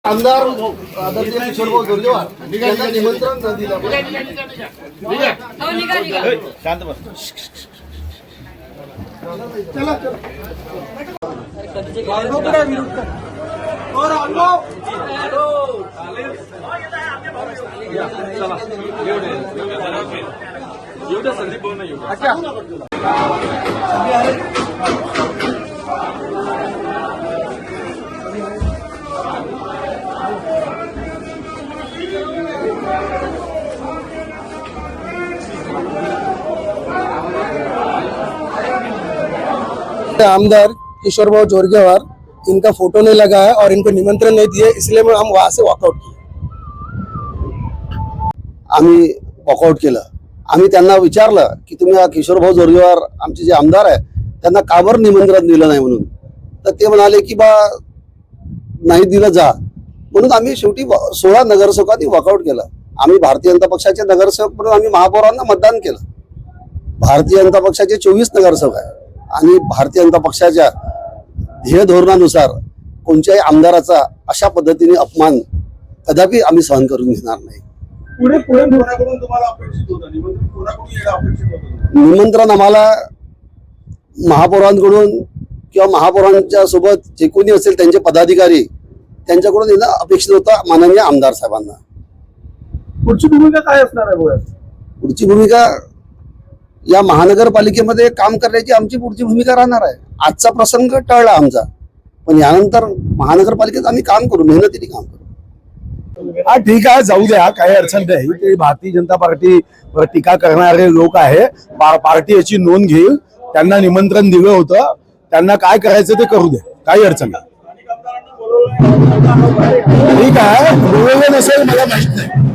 आमदार आदरणीय किशोरभाऊ जोरगेवार यांना निमंत्रण न दिलं. शांत बस. चला एवढं संदीप भाऊ नाही आमदार किशोरभाऊ जोरगेवार इनका फोटो नहीं लगा है और इनको निमंत्रण नहीं दिए, इसलिए हम वहां से वॉकआउट किए. आम्ही वॉकआउट केलं. आम्ही त्यांना विचारलं की तुम्ही किशोरभाऊ जोरगेवार आमचे जे आमदार आहे त्यांना का बरं निमंत्रण दिलं नाही म्हणून. तर ते म्हणाले की बा नाही दिलं जा म्हणून आम्ही शेवटी 16 नगरसेवकांनी वॉकआउट केलं. आम्ही भारतीय जनता पक्षाचे नगरसेवक म्हणून आम्ही महापौरांना मतदान केलं. भारतीय जनता पक्षाचे 24 नगरसेवक आहे आणि भारतीय जनता पक्षाच्या ध्येय धोरणानुसार कोणत्याही आमदाराचा अशा पद्धतीने अपमान कदापि आम्ही सहन करून घेणार नाही. निमंत्रण आम्हाला महापौरांकडून किंवा महापौरांच्या सोबत जे कोणी असेल त्यांचे पदाधिकारी त्यांच्याकडून येणं अपेक्षित होतं माननीय आमदार साहेबांना. पुढची भूमिका काय असणार आहे? पुढची भूमिका या महानगरपालिकेमध्ये काम करण्याची आमची पुढची भूमिका राहणार आहे. आजचा प्रसंग टळला आमचा, पण यानंतर महानगरपालिकेत आम्ही काम करू, मेहनतीने काम करू. हा ठीक आहे, जाऊ द्या, काही अडचण नाही. ते भारतीय जनता पार्टीवर टीका करणारे लोक आहे. पार्टी याची नोंद घेईल. त्यांना निमंत्रण दिलं होतं, त्यांना काय करायचं ते करू द्या, काही अडचण नाही. ठीक आहे, बोलवलं नसेल मला माहित नाही.